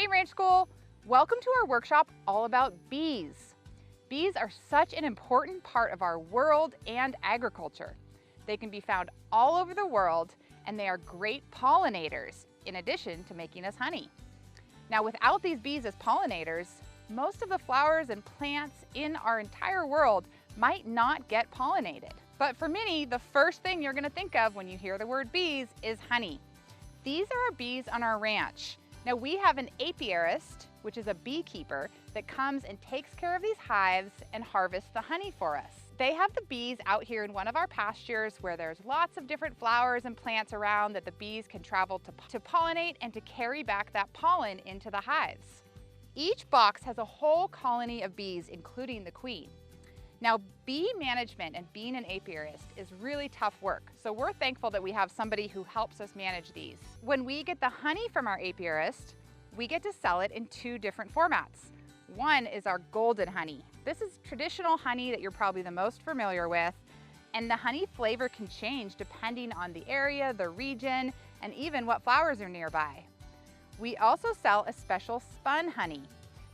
Hey Ranch School, welcome to our workshop all about bees. Bees are such an important part of our world and agriculture. They can be found all over the world and they are great pollinators in addition to making us honey. Now without these bees as pollinators, most of the flowers and plants in our entire world might not get pollinated. But for many, the first thing you're going to think of when you hear the word bees is honey. These are our bees on our ranch. Now we have an apiarist, which is a beekeeper, that comes and takes care of these hives and harvests the honey for us. They have the bees out here in one of our pastures where there's lots of different flowers and plants around that the bees can travel to pollinate and to carry back that pollen into the hives. Each box has a whole colony of bees, including the queen. Now, bee management and being an apiarist is really tough work, so we're thankful that we have somebody who helps us manage these. When we get the honey from our apiarist, we get to sell it in two different formats. One is our golden honey. This is traditional honey that you're probably the most familiar with, and the honey flavor can change depending on the area, the region, and even what flowers are nearby. We also sell a special spun honey.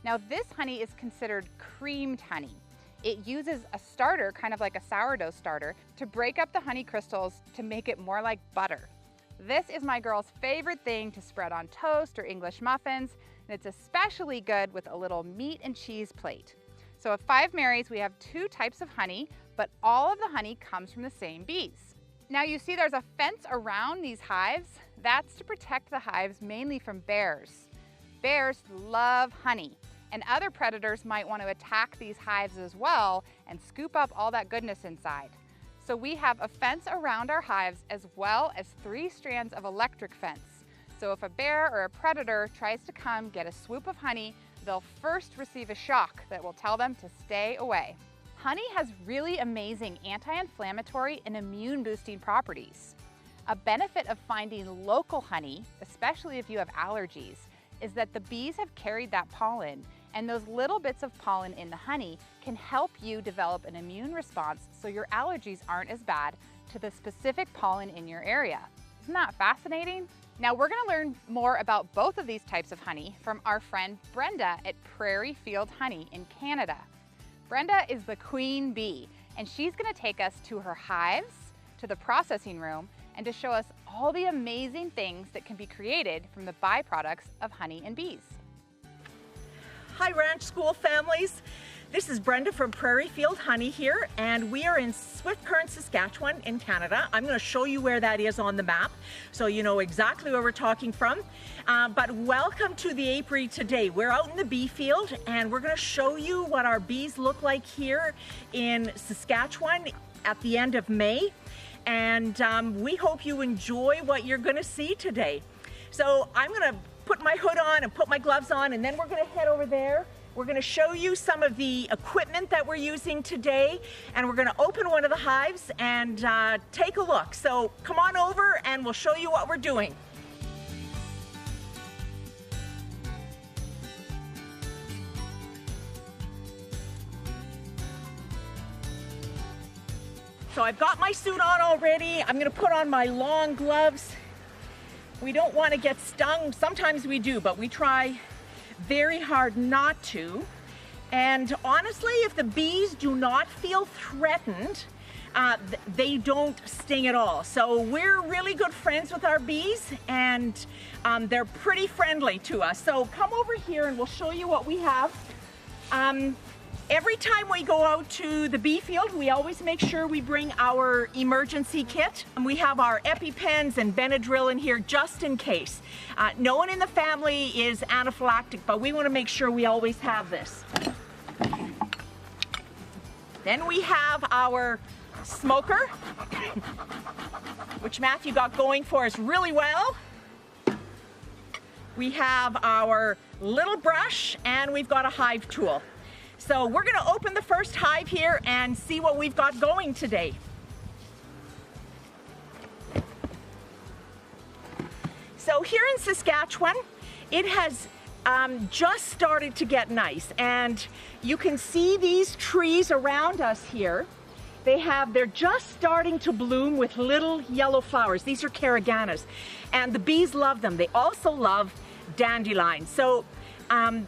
Now, this honey is considered creamed honey. It uses a starter, kind of like a sourdough starter, to break up the honey crystals to make it more like butter. This is my girl's favorite thing to spread on toast or English muffins, and it's especially good with a little meat and cheese plate. So at Five Marys, we have two types of honey, but all of the honey comes from the same bees. Now you see there's a fence around these hives. That's to protect the hives mainly from bears. Bears love honey, and other predators might want to attack these hives as well and scoop up all that goodness inside. So we have a fence around our hives as well as 3 strands of electric fence. So if a bear or a predator tries to come get a swoop of honey, they'll first receive a shock that will tell them to stay away. Honey has really amazing anti-inflammatory and immune-boosting properties. A benefit of finding local honey, especially if you have allergies, is that the bees have carried that pollen, and those little bits of pollen in the honey can help you develop an immune response so your allergies aren't as bad to the specific pollen in your area. Isn't that fascinating? Now we're going to learn more about both of these types of honey from our friend Brenda at Prairie Field Honey in Canada. Brenda is the queen bee, and she's going to take us to her hives, to the processing room, and to show us all the amazing things that can be created from the byproducts of honey and bees. Hi Ranch School families, this is Brenda from Prairie Field Honey here, and we are in Swift Current, Saskatchewan in Canada. I'm going to show you where that is on the map so you know exactly where we're talking from. But welcome to the apiary today. We're out in the bee field and we're going to show you what our bees look like here in Saskatchewan at the end of May. And we hope you enjoy what you're going to see today. So I'm going to put my hood on and put my gloves on, and then we're going to head over there. We're going to show you some of the equipment that we're using today, and we're going to open one of the hives and take a look. So come on over and we'll show you what we're doing. So I've got my suit on already. I'm going to put on my long gloves. We don't want to get stung. Sometimes we do, but we try very hard not to. And honestly, if the bees do not feel threatened, they don't sting at all. So we're really good friends with our bees, and they're pretty friendly to us. So come over here and we'll show you what we have. Every time we go out to the bee field, we always make sure we bring our emergency kit. And we have our EpiPens and Benadryl in here just in case. No one in the family is anaphylactic, but we want to make sure we always have this. Then we have our smoker, which Matthew got going for us really well. We have our little brush, and we've got a hive tool. So we're going to open the first hive here and see what we've got going today. So here in Saskatchewan, it has just started to get nice, and you can see these trees around us here. They're just starting to bloom with little yellow flowers. These are carriganas, and the bees love them. They also love dandelions. So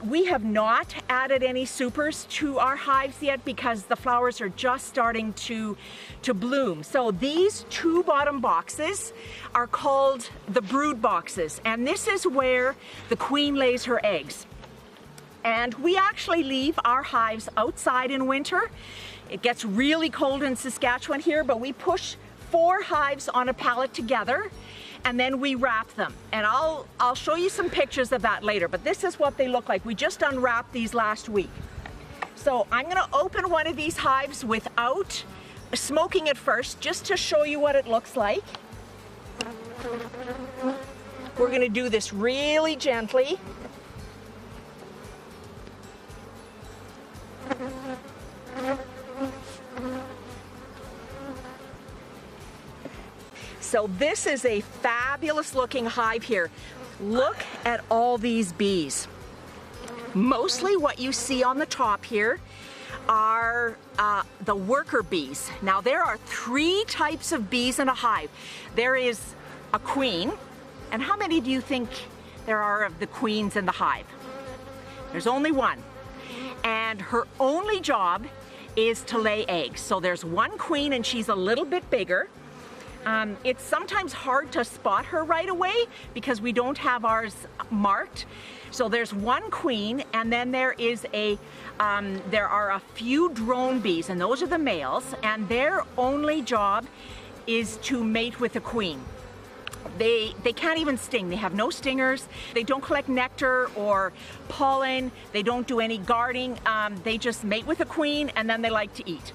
We have not added any supers to our hives yet because the flowers are just starting to bloom. So these two bottom boxes are called the brood boxes, and this is where the queen lays her eggs. And we actually leave our hives outside in winter. It gets really cold in Saskatchewan here, but we push 4 hives on a pallet together, and then we wrap them. And I'll show you some pictures of that later, but this is what they look like. We just unwrapped these last week. So I'm gonna open one of these hives without smoking it first, just to show you what it looks like. We're gonna do this really gently. So this is a fabulous looking hive here. Look at all these bees. Mostly what you see on the top here are the worker bees. Now there are 3 types of bees in a hive. There is a queen, and how many do you think there are of the queens in the hive? There's only one, and her only job is to lay eggs. So there's one queen, and she's a little bit bigger. It's sometimes hard to spot her right away because we don't have ours marked. So there's one queen, and then there are a few drone bees, and those are the males, and their only job is to mate with the queen. They can't even sting. They have no stingers. They don't collect nectar or pollen. They don't do any guarding. They just mate with the queen, and then they like to eat.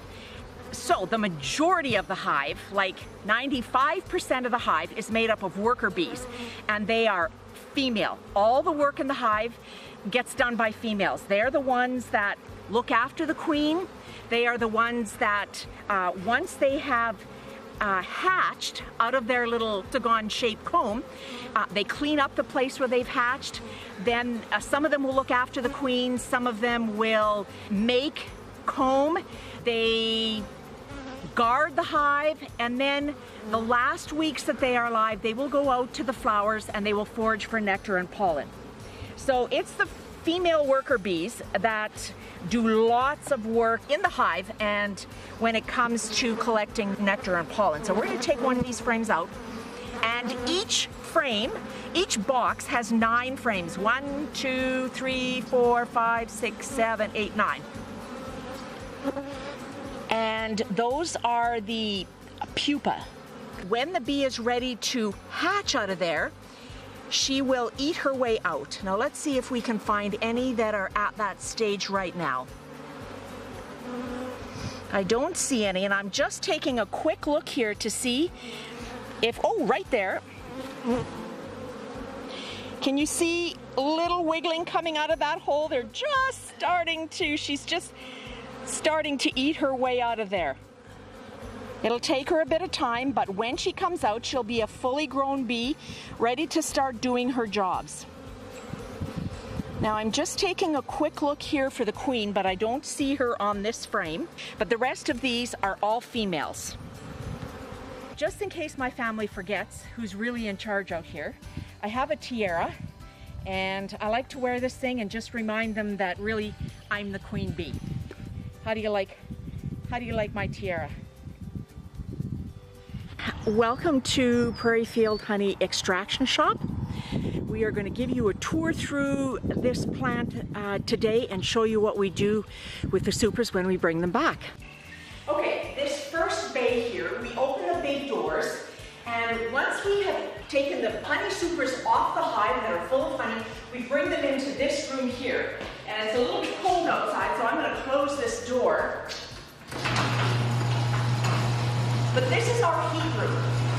So the majority of the hive, like 95% of the hive, is made up of worker bees, and they are female. All the work in the hive gets done by females. They're the ones that look after the queen. They are the ones that once they have hatched out of their little octagon-shaped comb, they clean up the place where they've hatched. Then some of them will look after the queen. Some of them will make comb. They guard the hive, and then the last weeks that they are alive, they will go out to the flowers and they will forage for nectar and pollen. So it's the female worker bees that do lots of work in the hive and when it comes to collecting nectar and pollen. So we're going to take one of these frames out, and each box has 9 frames. 1, 2, 3, 4, 5, 6, 7, 8, 9. And those are the pupa. When the bee is ready to hatch out of there, she will eat her way out. Now let's see if we can find any that are at that stage right now. I don't see any, and I'm just taking a quick look here to see if, oh, right there. Can you see a little wiggling coming out of that hole? They're just starting to, she's just starting to eat her way out of there. It'll take her a bit of time, but when she comes out, she'll be a fully grown bee, ready to start doing her jobs. Now I'm just taking a quick look here for the queen, but I don't see her on this frame. But the rest of these are all females. Just in case my family forgets who's really in charge out here, I have a tiara, and I like to wear this thing and just remind them that really I'm the queen bee. How do you like my tiara? Welcome to Prairie Field Honey Extraction Shop. We are going to give you a tour through this plant today and show you what we do with the supers when we bring them back. Okay, this first bay here, we open the big doors, and once we have taken the honey supers off the hive that are full of honey, we bring them into this room here. And it's a little bit cold outside, so I'm going to close this door. But this is our heat room.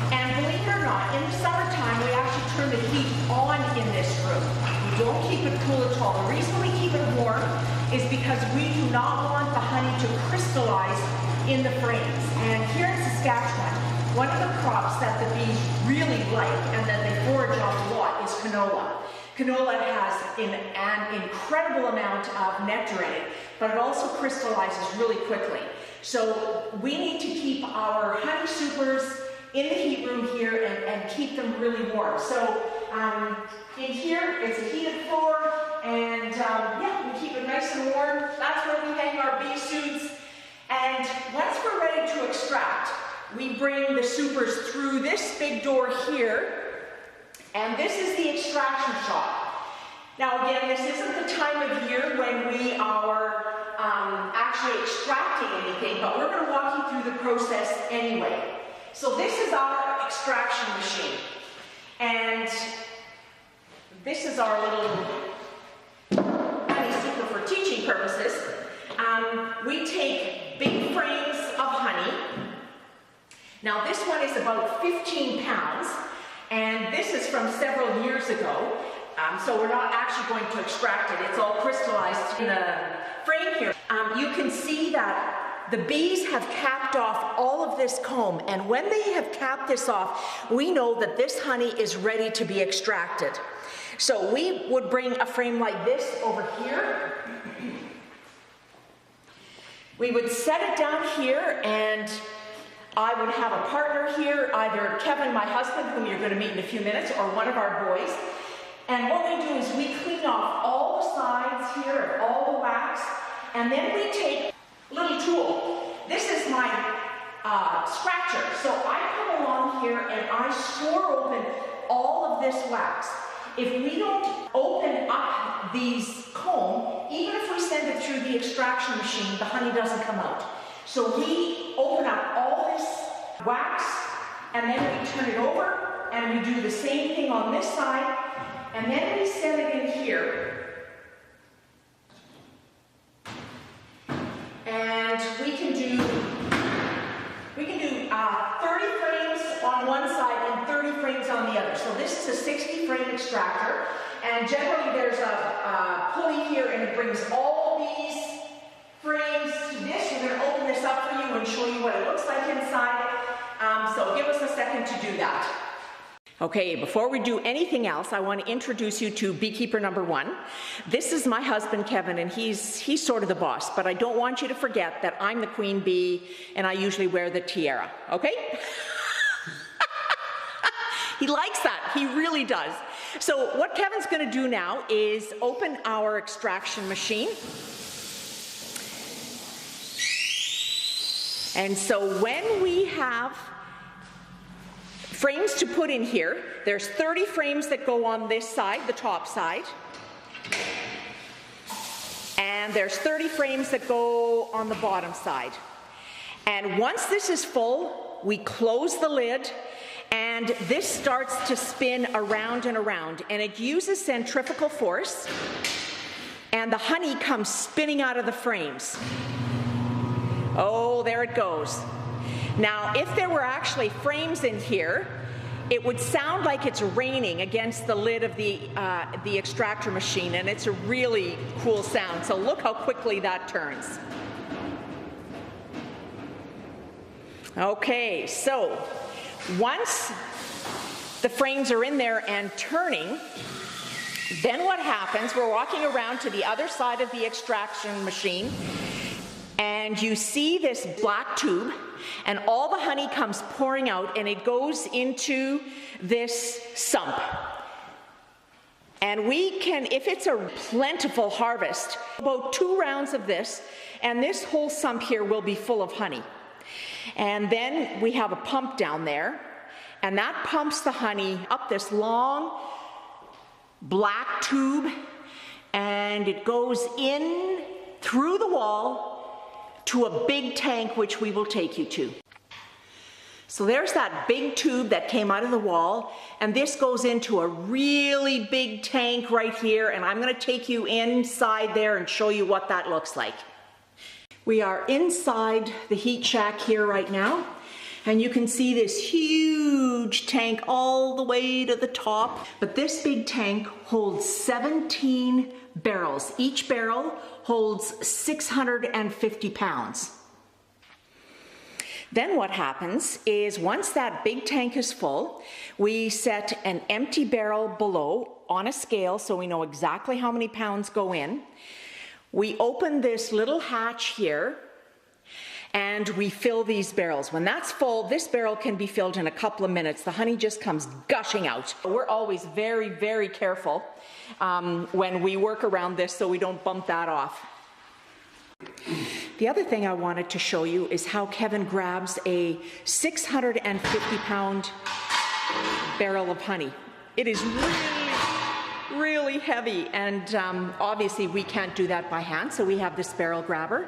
And believe it or not, in the summertime, we actually turn the heat on in this room. We don't keep it cool at all. The reason we keep it warm is because we do not want the honey to crystallize in the frames. And here in Saskatchewan, one of the crops that the bees really like and that they forage on a lot is canola. Canola has an incredible amount of nectar in it, but it also crystallizes really quickly. So we need to keep our honey supers in the heat room here and keep them really warm. So in here, it's a heated floor. and yeah, we keep it nice and warm. That's where we hang our bee suits. And once we're ready to extract, we bring the supers through this big door here, and this is the extraction shop. Now again, this isn't the time of year when we are actually extracting anything, but we're going to walk you through the process anyway. So this is our extraction machine, and this is our little honey super for teaching purposes. We take big frames of honey. Now this one is about 15 pounds, and this is from several years ago, so we're not actually going to extract it. It's all crystallized in the frame here. You can see that the bees have capped off all of this comb, and when they have capped this off, we know that this honey is ready to be extracted. So we would bring a frame like this over here. We would set it down here, and I would have a partner here, either Kevin, my husband, whom you're going to meet in a few minutes, or one of our boys. And what we do is we clean off all the sides here and all the wax, and then we take a little tool. This is my scratcher. So I come along here and I score open all of this wax. If we don't open up these comb, even if we send it through the extraction machine, the honey doesn't come out. So we open up all this wax, and then we turn it over, and we do the same thing on this side, and then we set it in here. And we can do 30 frames on one side and 30 frames on the other. So this is a 60 frame extractor, and generally there's a pulley here, and it brings all these frames to this. We're going to open this up for you and show you what it looks like inside. So give us a second to do that. Okay, before we do anything else, I want to introduce you to beekeeper number 1. This is my husband, Kevin, and he's sort of the boss, but I don't want you to forget that I'm the queen bee, and I usually wear the tiara, okay? He likes that, he really does. So what Kevin's going to do now is open our extraction machine. And so when we have frames to put in here, there's 30 frames that go on this side, the top side, and there's 30 frames that go on the bottom side. And once this is full, we close the lid, and this starts to spin around and around, and it uses centrifugal force, and the honey comes spinning out of the frames. Oh, there it goes. Now, if there were actually frames in here, it would sound like it's raining against the lid of the extractor machine, and it's a really cool sound. So look how quickly that turns. Okay, so once the frames are in there and turning, then what happens, we're walking around to the other side of the extraction machine, and you see this black tube, and all the honey comes pouring out, and it goes into this sump. And we can, if it's a plentiful harvest, about 2 rounds of this, and this whole sump here will be full of honey. And then we have a pump down there, and that pumps the honey up this long black tube, and it goes in through the wall to a big tank, which we will take you to. So there's that big tube that came out of the wall, and this goes into a really big tank right here, and I'm going to take you inside there and show you what that looks like. We are inside the heat shack here right now, and you can see this huge tank all the way to the top. But this big tank holds 17 barrels. Each barrel holds 650 pounds. Then what happens is once that big tank is full, we set an empty barrel below on a scale so we know exactly how many pounds go in. We open this little hatch here, and we fill these barrels. When that's full, this barrel can be filled in a couple of minutes. The honey just comes gushing out. We're always very, very careful when we work around this so we don't bump that off. The other thing I wanted to show you is how Kevin grabs a 650-pound barrel of honey. It is really heavy, and obviously we can't do that by hand, so we have this barrel grabber,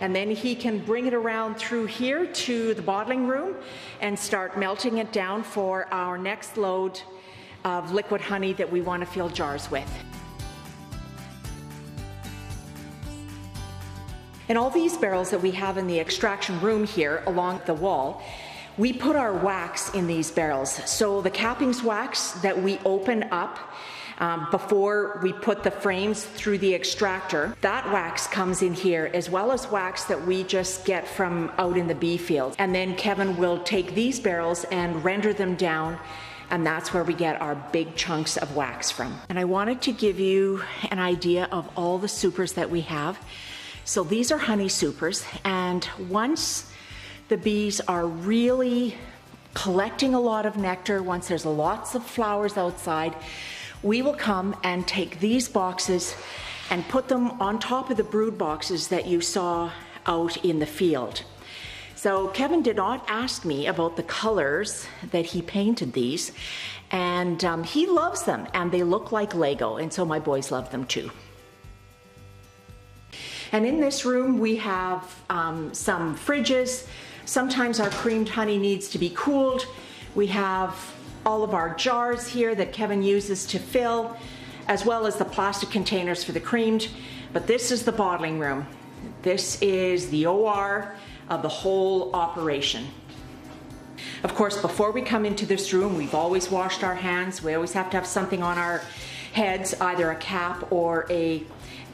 and then he can bring it around through here to the bottling room and start melting it down for our next load of liquid honey that we want to fill jars with. And all these barrels that we have in the extraction room here along the wall, we put our wax in these barrels. So the cappings wax that we open up before we put the frames through the extractor, that wax comes in here, as well as wax that we just get from out in the bee field. And then Kevin will take these barrels and render them down, and that's where we get our big chunks of wax from. And I wanted to give you an idea of all the supers that we have. So these are honey supers, and once the bees are really collecting a lot of nectar, once there's lots of flowers outside, we will come and take these boxes and put them on top of the brood boxes that you saw out in the field. So Kevin did not ask me about the colors that he painted these, and he loves them, and they look like Lego, and so my boys love them too. And in this room we have some fridges. Sometimes our creamed honey needs to be cooled. We have all of our jars here that Kevin uses to fill, as well as the plastic containers for the creamed. But this is the bottling room. This is the OR of the whole operation. Of course, before we come into this room, we've always washed our hands. We always have to have something on our heads, either a cap or a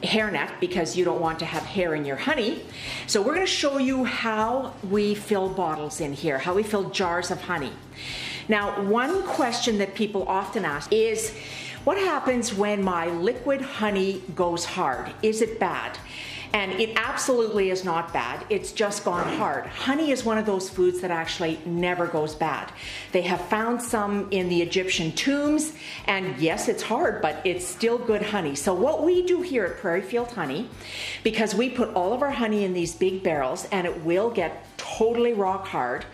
hairnet, because you don't want to have hair in your honey. So we're going to show you how we fill bottles in here, how we fill jars of honey. Now, one question that people often ask is, what happens when my liquid honey goes hard? Is it bad? And it absolutely is not bad. It's just gone hard. Honey is one of those foods that actually never goes bad. They have found some in the Egyptian tombs, and yes, it's hard, but it's still good honey. So what we do here at Prairie Field Honey, because we put all of our honey in these big barrels and it will get totally rock hard,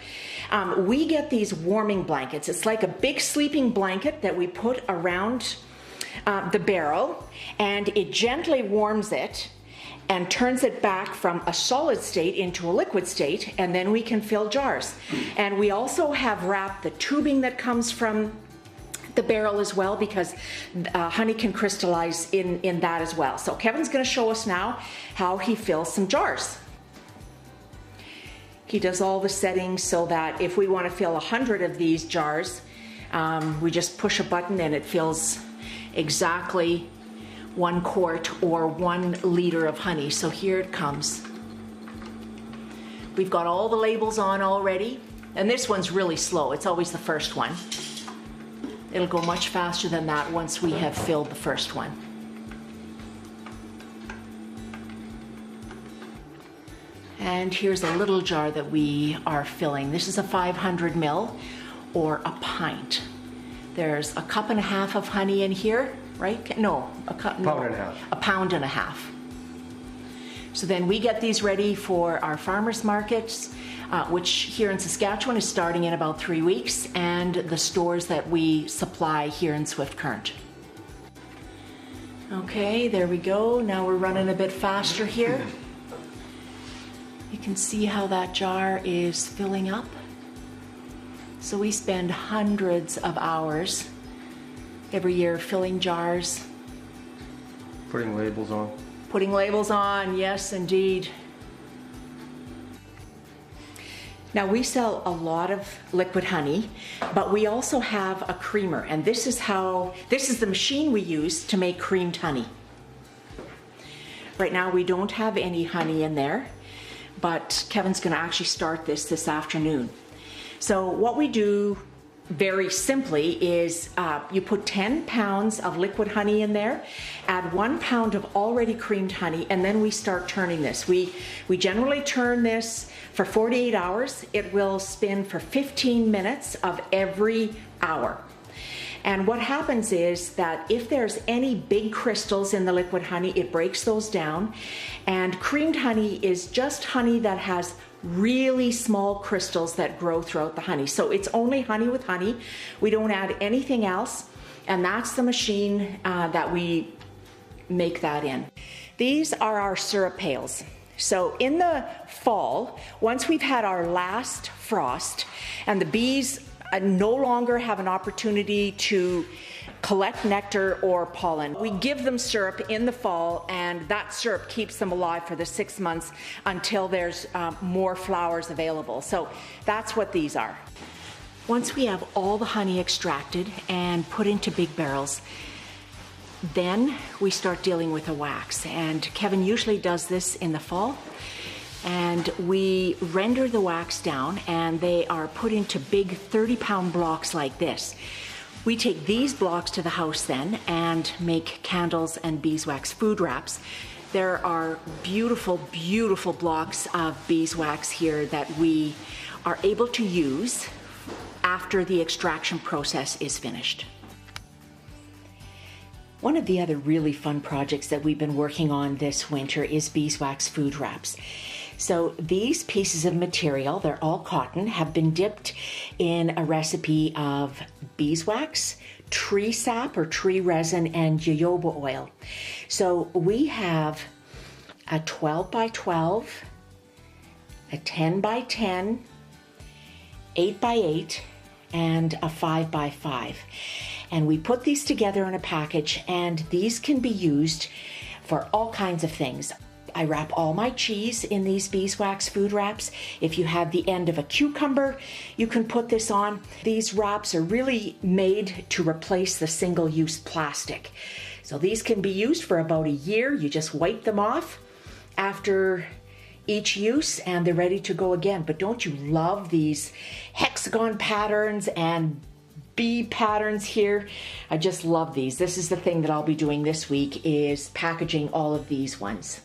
we get these warming blankets. It's like a big sleeping blanket that we put around the barrel, and it gently warms it and turns it back from a solid state into a liquid state, and then we can fill jars. And we also have wrapped the tubing that comes from the barrel as well, because honey can crystallize in that as well. So Kevin's going to show us now how he fills some jars. He does all the settings so that if we want to fill 100 of these jars, we just push a button and it fills exactly 1 quart or 1 liter of honey. So here it comes. We've got all the labels on already, and this one's really slow. It's always the first one. It'll go much faster than that once we have filled the first one. And here's a little jar that we are filling. This is a 500 ml or a pint. There's a cup and a half of honey in here, right? No, a cup. No, pound and a half. A pound and a half. So then we get these ready for our farmers markets, which here in Saskatchewan is starting in about 3 weeks, and the stores that we supply here in Swift Current. Okay, there we go. Now we're running a bit faster here. You can see how that jar is filling up. So we spend hundreds of hours every year filling jars. Putting labels on. Putting labels on, yes indeed. Now we sell a lot of liquid honey, but we also have a creamer, and this is the machine we use to make creamed honey. Right now we don't have any honey in there, but Kevin's going to actually start this afternoon. So what we do very simply is you put 10 pounds of liquid honey in there, add 1 pound of already creamed honey, and then we start turning this. We generally turn this for 48 hours. It will spin for 15 minutes of every hour. And what happens is that if there's any big crystals in the liquid honey, it breaks those down. And creamed honey is just honey that has really small crystals that grow throughout the honey. So it's only honey with honey. We don't add anything else. And that's the machine that we make that in. These are our syrup pails. So in the fall, once we've had our last frost and the bees no longer have an opportunity to collect nectar or pollen, we give them syrup in the fall, and that syrup keeps them alive for the 6 months until there's more flowers available. So that's what these are. Once we have all the honey extracted and put into big barrels, then we start dealing with the wax. And Kevin usually does this in the fall. And we render the wax down, and they are put into big 30-pound blocks like this. We take these blocks to the house then and make candles and beeswax food wraps. There are beautiful, beautiful blocks of beeswax here that we are able to use after the extraction process is finished. One of the other really fun projects that we've been working on this winter is beeswax food wraps. So these pieces of material, they're all cotton, have been dipped in a recipe of beeswax, tree sap or tree resin, and jojoba oil. So we have a 12 by 12, a 10 by 10, 8 by 8, and a 5 by 5. And we put these together in a package, and these can be used for all kinds of things. I wrap all my cheese in these beeswax food wraps. If you have the end of a cucumber, you can put this on. These wraps are really made to replace the single-use plastic. So these can be used for about a year. You just wipe them off after each use and they're ready to go again. But don't you love these hexagon patterns and bee patterns here? I just love these. This is the thing that I'll be doing this week, is packaging all of these ones.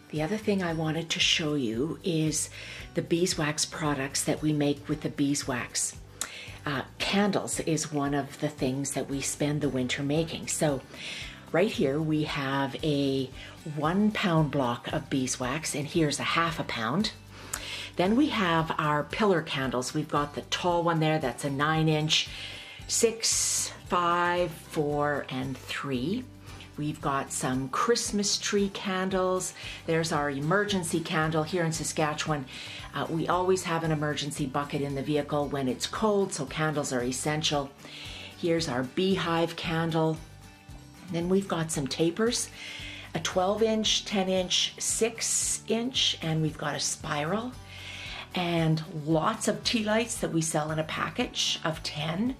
The other thing I wanted to show you is the beeswax products that we make with the beeswax. Candles is one of the things that we spend the winter making. So right here we have a 1 pound block of beeswax, and here's a ½ a pound. Then we have our pillar candles. We've got the tall one there, that's a 9-inch, 6, 5, 4, and 3. We've got some Christmas tree candles. There's our emergency candle. Here in Saskatchewan, we always have an emergency bucket in the vehicle when it's cold, so candles are essential. Here's our beehive candle. Then we've got some tapers, a 12-inch, 10-inch, 6-inch, and we've got a spiral. And lots of tea lights that we sell in a package of 10.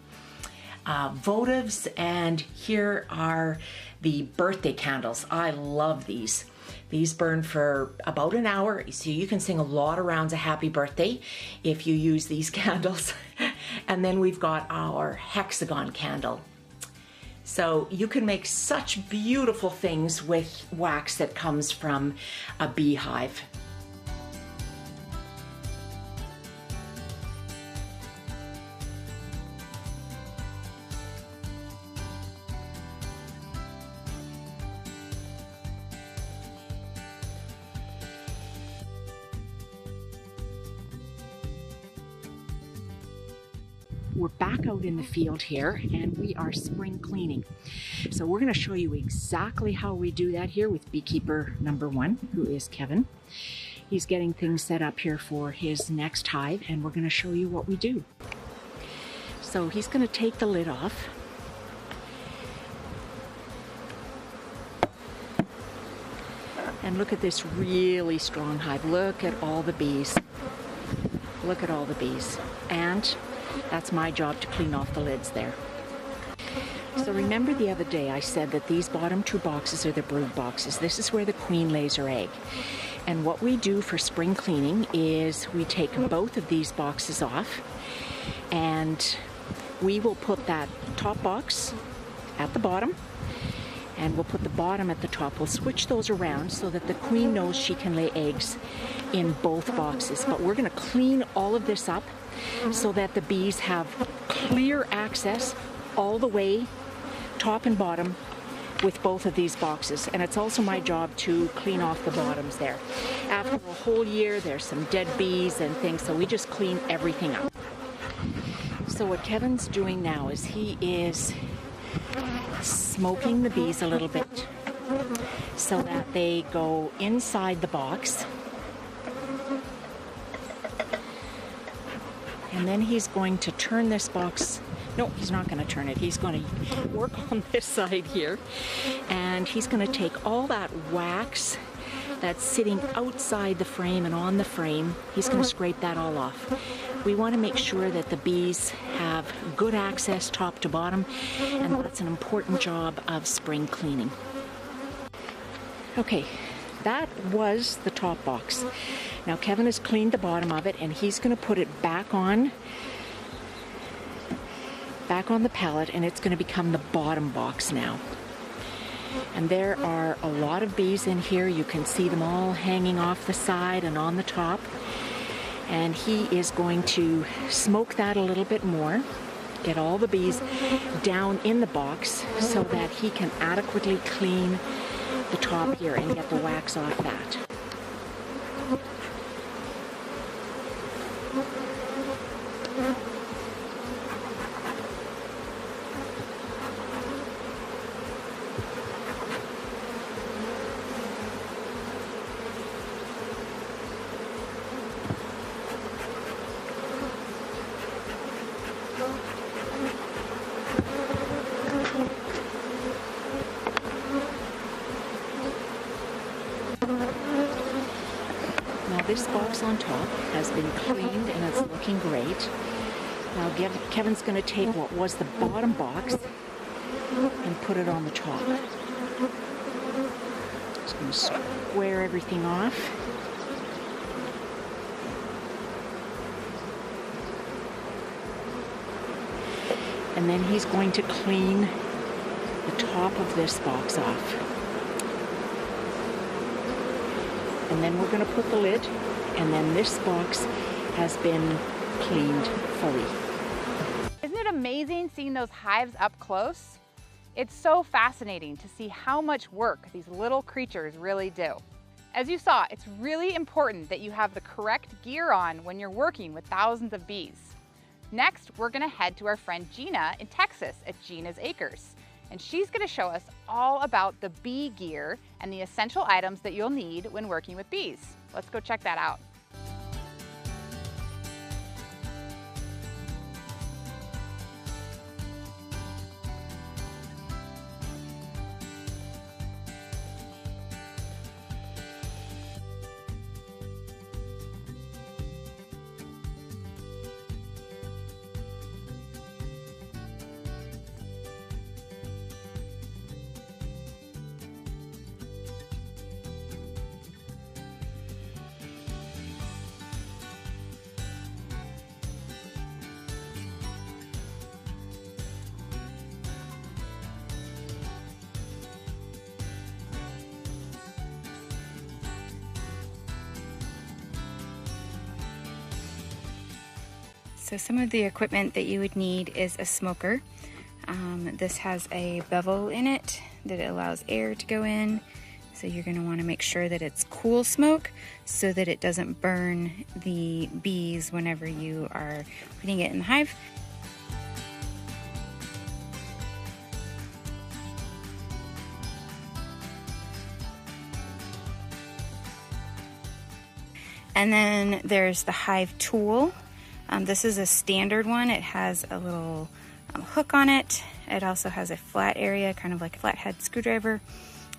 Votives, and here are the birthday candles. I love these. These burn for about an hour, so you can sing a lot of rounds of happy birthday if you use these candles. And then we've got our hexagon candle. So you can make such beautiful things with wax that comes from a beehive. We're back out in the field here, and we are spring cleaning. So we're going to show you exactly how we do that here with beekeeper number 1, who is Kevin. He's getting things set up here for his next hive, and we're going to show you what we do. So he's going to take the lid off. And look at this really strong hive. Look at all the bees. Look at all the bees. And that's my job to clean off the lids there. So remember the other day I said that these bottom 2 boxes are the brood boxes. This is where the queen lays her egg. And what we do for spring cleaning is we take both of these boxes off and we will put that top box at the bottom, and we'll put the bottom at the top. We'll switch those around so that the queen knows she can lay eggs in both boxes. But we're going to clean all of this up so that the bees have clear access all the way, top and bottom, with both of these boxes. And it's also my job to clean off the bottoms there. After a whole year, there's some dead bees and things, so we just clean everything up. So what Kevin's doing now is he is smoking the bees a little bit so that they go inside the box. And then he's going to turn this box. No, he's not going to turn it. He's going to work on this side here. And he's going to take all that wax that's sitting outside the frame and on the frame. He's going to scrape that all off. We want to make sure that the bees have good access top to bottom, and that's an important job of spring cleaning. Okay, that was the top box. Now Kevin has cleaned the bottom of it, and he's going to put it back on the pallet, and it's going to become the bottom box now. And there are a lot of bees in here. You can see them all hanging off the side and on the top. And he is going to smoke that a little bit more, get all the bees down in the box so that he can adequately clean the top here and get the wax off that. This box on top has been cleaned and it's looking great. Now Kevin's going to take what was the bottom box and put it on the top. Just going to square everything off. And then he's going to clean the top of this box off. And then we're going to put the lid, and then this box has been cleaned fully. Isn't it amazing seeing those hives up close? It's so fascinating to see how much work these little creatures really do. As you saw, it's really important that you have the correct gear on when you're working with thousands of bees. Next, we're going to head to our friend Gina in Texas at Gina's Acres. And she's going to show us all about the bee gear and the essential items that you'll need when working with bees. Let's go check that out. So some of the equipment that you would need is a smoker. This has a bevel in it that allows air to go in. So you're going to want to make sure that it's cool smoke so that it doesn't burn the bees whenever you are putting it in the hive. And then there's the hive tool. This is a standard one. It has a little hook on it. It also has a flat area, kind of like a flathead screwdriver.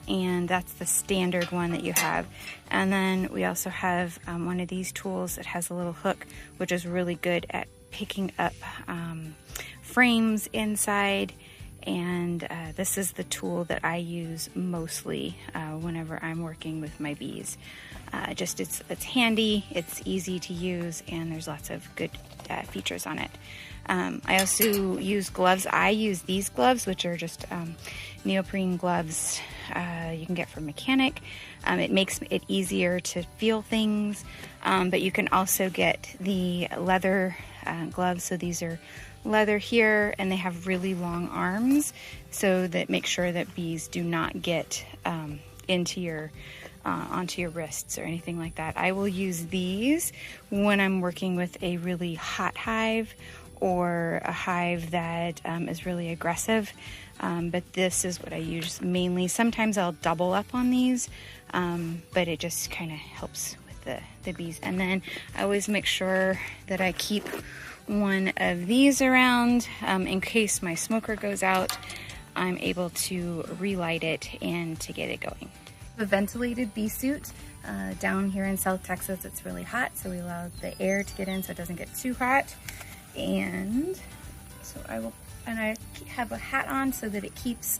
And that's the standard one that you have. And then we also have one of these tools that has a little hook, which is really good at picking up frames inside and this is the tool that I use mostly whenever I'm working with my bees. It's handy, it's easy to use, and there's lots of good features on it. I also use gloves. I use these gloves, which are just neoprene gloves you can get from Mechanic. It makes it easier to feel things, but you can also get the leather gloves. So these are leather here, and they have really long arms, so that make sure that bees do not get into your onto your wrists or anything like that. I will use these when I'm working with a really hot hive or a hive that is really aggressive, but this is what I use mainly. Sometimes I'll double up on these, but it just kind of helps with the bees. And then I always make sure that I keep one of these around in case my smoker goes out. I'm able to relight it and to get it going. A ventilated bee suit. Down here in South Texas, it's really hot, so we allow the air to get in so it doesn't get too hot. And so I have a hat on so that it keeps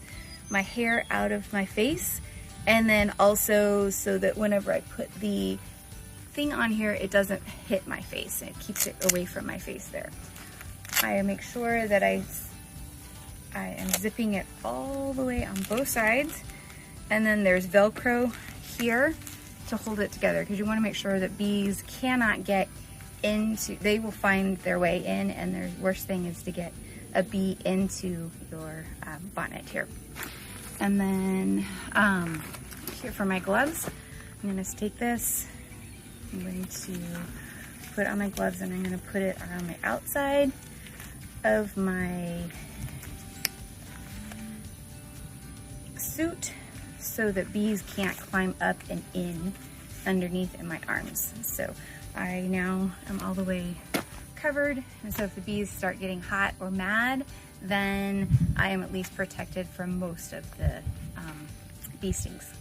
my hair out of my face, and then also so that whenever I put the thing on here, it doesn't hit my face, and it keeps it away from my face there. I make sure that I am zipping it all the way on both sides, and then there's Velcro here to hold it together, because you want to make sure that bees cannot get into, they will find their way in, and the worst thing is to get a bee into your bonnet here. And then here for my gloves, I'm going to take this, I'm going to put on my gloves, and I'm going to put it around the outside of my suit so that bees can't climb up and in underneath in my arms. So I now am all the way covered, and so if the bees start getting hot or mad, then I am at least protected from most of the bee stings.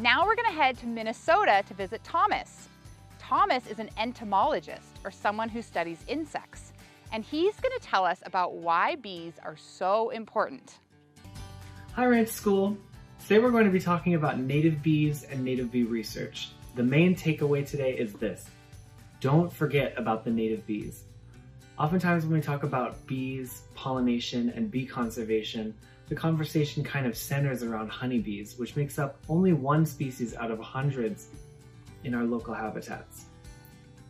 Now we're going to head to Minnesota to visit Thomas. Thomas is an entomologist, or someone who studies insects, and he's going to tell us about why bees are so important. Hi Ranch School! Today we're going to be talking about native bees and native bee research. The main takeaway today is this: don't forget about the native bees. Oftentimes when we talk about bees, pollination, and bee conservation, the conversation kind of centers around honeybees, which makes up only one species out of hundreds in our local habitats.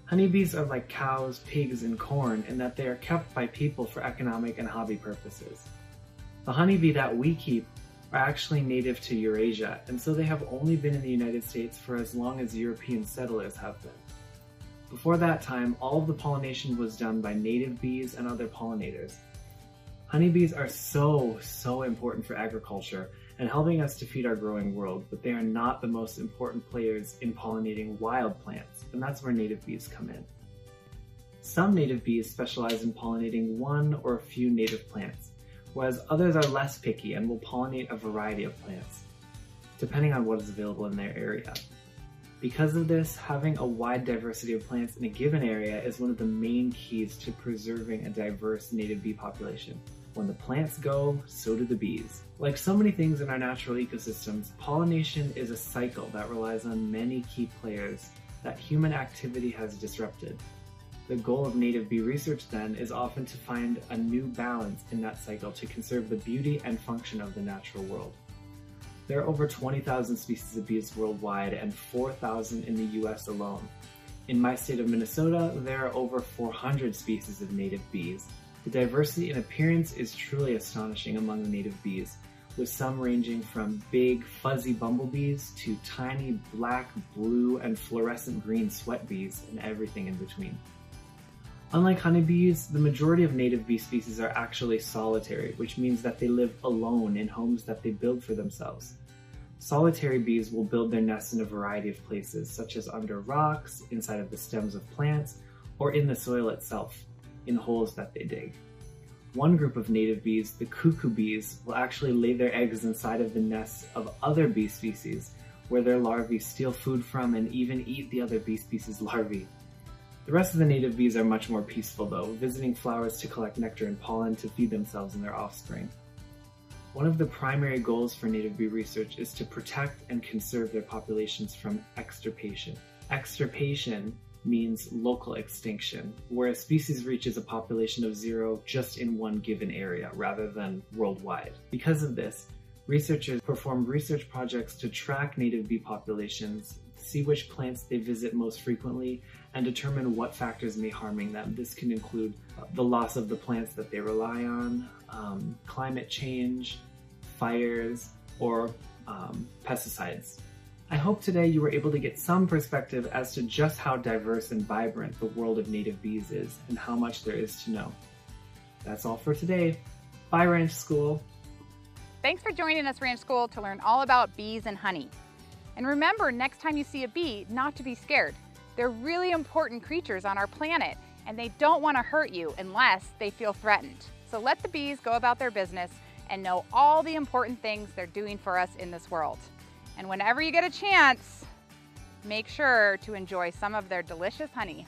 Honeybees are like cows, pigs, and corn in that they are kept by people for economic and hobby purposes. The honeybee that we keep are actually native to Eurasia, and so they have only been in the United States for as long as European settlers have been. Before that time, all of the pollination was done by native bees and other pollinators. Honeybees are so important for agriculture and helping us to feed our growing world, but they are not the most important players in pollinating wild plants, and that's where native bees come in. Some native bees specialize in pollinating one or a few native plants, whereas others are less picky and will pollinate a variety of plants, depending on what is available in their area. Because of this, having a wide diversity of plants in a given area is one of the main keys to preserving a diverse native bee population. When the plants go, so do the bees. Like so many things in our natural ecosystems, pollination is a cycle that relies on many key players that human activity has disrupted. The goal of native bee research then is often to find a new balance in that cycle to conserve the beauty and function of the natural world. There are over 20,000 species of bees worldwide and 4,000 in the US alone. In my state of Minnesota, there are over 400 species of native bees. The diversity in appearance is truly astonishing among the native bees, with some ranging from big, fuzzy bumblebees to tiny black, blue, and fluorescent green sweat bees and everything in between. Unlike honeybees, the majority of native bee species are actually solitary, which means that they live alone in homes that they build for themselves. Solitary bees will build their nests in a variety of places, such as under rocks, inside of the stems of plants, or in the soil itself, in holes that they dig. One group of native bees, the cuckoo bees, will actually lay their eggs inside of the nests of other bee species, where their larvae steal food from and even eat the other bee species' larvae. The rest of the native bees are much more peaceful though, visiting flowers to collect nectar and pollen to feed themselves and their offspring. One of the primary goals for native bee research is to protect and conserve their populations from extirpation. Extirpation means local extinction, where a species reaches a population of 0 just in one given area rather than worldwide. Because of this, researchers perform research projects to track native bee populations, see which plants they visit most frequently, and determine what factors may harming them. This can include the loss of the plants that they rely on, climate change, fires, or pesticides. I hope today you were able to get some perspective as to just how diverse and vibrant the world of native bees is and how much there is to know. That's all for today. Bye, Ranch School. Thanks for joining us, Ranch School, to learn all about bees and honey. And remember, next time you see a bee, not to be scared. They're really important creatures on our planet, and they don't want to hurt you unless they feel threatened. So let the bees go about their business and know all the important things they're doing for us in this world. And whenever you get a chance, make sure to enjoy some of their delicious honey.